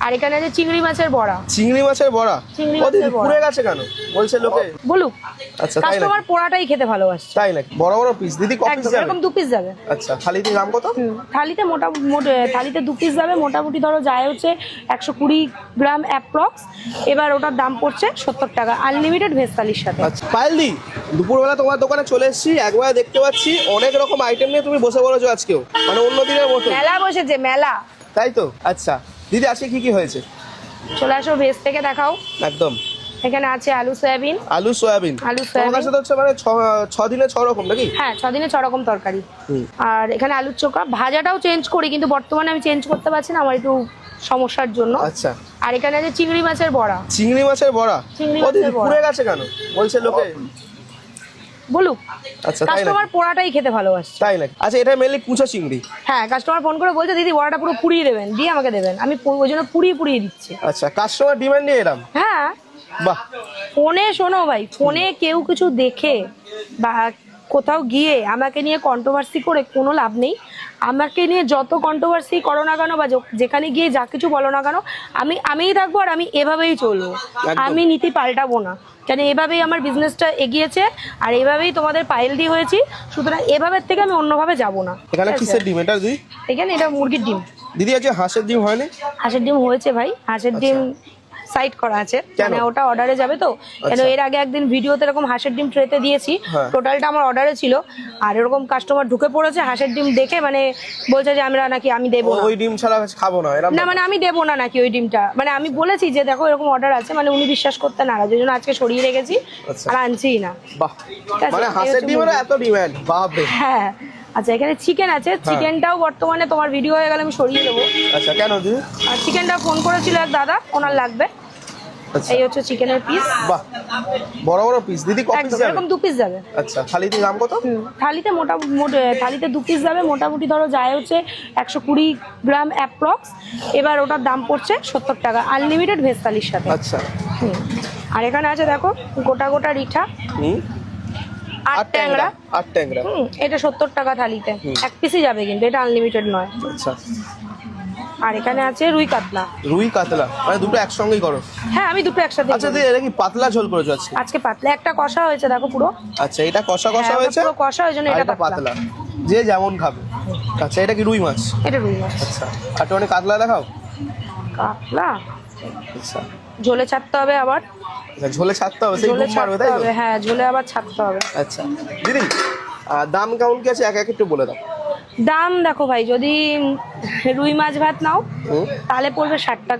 আর এখানে আছে চিংড়ি মাছের বড়া। চিংড়ি মাছের বড়া পুড়ে গেছে কেন বলছে লোকে? বলুক, আচ্ছা, কাস্টমার পোড়াটাই খেতে ভালোবাসে। তাই নাকি? বড় বড় পিস দিদি কত পিস যাবে? এরকম 2 পিস যাবে। আচ্ছা, থালিতে দাম কত? থালিতে থালিতে 2 পিস যাবে, মোটামুটি ধরো যায় হচ্ছে 120 গ্রাম অ্যাপ্রক্স। এবার ওটার দাম পড়ছে 70 টাকা, আনলিমিটেড ভেজ থালির সাথে। আচ্ছা পায়েলদি, দুপুরবেলা তোমার দোকানে চলে এসেছি, একবার দেখতে পাচ্ছি অনেক রকম আইটেম নিয়ে তুমি বসে পড়েছো আজকেও, মানে অন্য দিনের মতো। মেলা বসেছে, মেলা। তাই তো? আচ্ছা দিদি, আজকে কি কি হয়েছে? চলে আসো, ভেজ থেকে দেখাও। একদম। এখানে আছে আলু সয়াবিন। তোমার কাছে তো হচ্ছে মানে 6 দিনে 6 রকম নাকি? হ্যাঁ, 6 দিনে 6 রকম তরকারি। আর এখানে আলুর চোখা, ভাজাটাও চেঞ্জ করি, কিন্তু বর্তমানে আমি চেঞ্জ করতে পারছি না, আমার একটু সমস্যার জন্য। আচ্ছা। আর এখানে আছে চিংড়ি মাছের বড়া। পুড়ে গেছে কেন বলছে লোকে? বলুক, আচ্ছা, কাস্টমার পোড়াটাই খেতে ভালোবাসে। তাই নাকি? আচ্ছা, এটা মেনলি কুচা চিংড়ি। হ্যাঁ, কাস্টমার ফোন করে বলছে দিদি বড়াটা পুরো পুড়িয়ে দেবেন, দিয়ে আমাকে দেবেন, আমি ওই জন্য পুড়িয়ে দিচ্ছি। আচ্ছা, কাস্টমার ডিমান্ড নিয়ে এলাম। হ্যাঁ, বাহ। ফোনে শোনো ভাই, ফোনে কেউ কিছু দেখে বা কোথাও গিয়ে আমাকে নিয়ে কন্ট্রোভার্সি করে কোনো লাভ নেই। আমাকে নিয়ে যত কন্ট্রোভার্সি করো না কেন বা যেখানে গিয়ে যা কিছু বলো না কেন, আমিই থাকবো, আর আমি এভাবেই চলবো। আমি নীতি পাল্টাবো না, কেন এভাবেই আমার বিজনেসটা এগিয়েছে, আর এভাবেই তোমাদের পায়েলদি হয়েছি, সুতরাং এভাবের থেকে আমি অন্যভাবে যাবো না। এখানে কিসের ডিম এটা দিদি? এখানে এটা মুরগির ডিম। দিদি আজকে হাঁসের ডিম হয়নি? হাঁসের ডিম হয়েছে ভাই, হাঁসের ডিম সাইড করা আছে, মানে ওটা অর্ডারে যাবে তো। কেন এর আগে একদিন ভিডিওতে এরকম হাঁসের ডিম ট্রেতে দিয়েছি, টোটালটা আমার অর্ডারে ছিল, আর এরকম কাস্টমার ঢুকে পড়েছে হাঁসের ডিম দেখে, মানে বলছে যে আমরা নাকি আমি দেবো না, ওই ডিম ছাড়া খাবো না, না মানে আমি দেবো না নাকি ওই ডিমটা, মানে আমি বলেছি যে দেখো এরকম অর্ডার আছে, মানে উনি বিশ্বাস করতে নারাজ, ওই জন্য আজকে সরিয়ে রেখেছি আর আনছিই না। বাহ, মানে হাঁসের ডিমের এত ডিমান্ড, বাপ রে। হ্যাঁ। আচ্ছা, এখানে চিকেন আছে, চিকেনটাও বর্তমানে তোমার ভিডিও হয়ে গেলে আমি সরিয়ে দেবো। আচ্ছা, কেন দিদি? আর চিকেনটা ফোন করেছিল এক দাদা, ওনার লাগবে। এই হচ্ছে চিকেনের পিস। বাহ, বড় বড় পিস দিদি কত পিস যাবে? এরকম 2 পিস যাবে। আচ্ছা, থালিতে দাম কত? থালিতে থালিতে 2 পিস যাবে, মোটামুটি ধরো যায় হচ্ছে 120 গ্রাম অ্যাপ্রক্স। এবার ওটার দাম পড়ছে 70 টাকা, আনলিমিটেড ভেজ থালির সাথে। আচ্ছা। আর এখানে আছে দেখো গোটা গোটা রিঠা, 8 ট্যাংরা। এটা 70 টাকা থালিতে, 1 পিসই যাবে, কিন্তু এটা আনলিমিটেড নয়। আচ্ছা। আর এখানে আছে রুই কাতলা। মানে দুটো একসঙ্গেই করো? হ্যাঁ, আমি দুটো একসাথে। আচ্ছা দিদি, এটা কি পাতলা ঝোল করেছো আজকে? আজকে পাতলা, একটা কষা হয়েছে দেখো পুরো। আচ্ছা, এটা কষা হয়েছে, পুরো কষা, ওই জন্য এটা পাতলা, যে যেমন খাবে। আচ্ছা, এটা কি রুই মাছ? এটা রুই মাছ। আচ্ছা, আর একটু কাতলা দেখাও। কাতলা আচ্ছা, ঝোলে ছাড়তে হবে আবার। আচ্ছা, ঝোলে ছাড়তে হবে, সেই ডুব মারবে তাই তো? হ্যাঁ, ঝোলে আবার ছাড়তে হবে। আচ্ছা দিদি, দাম কেমন কি আছে এক এক একটু বলে দাও। দাম দেখো ভাই, যদি রুই মাছ ভাত নাও তাহলে পড়বে 60 টাকা।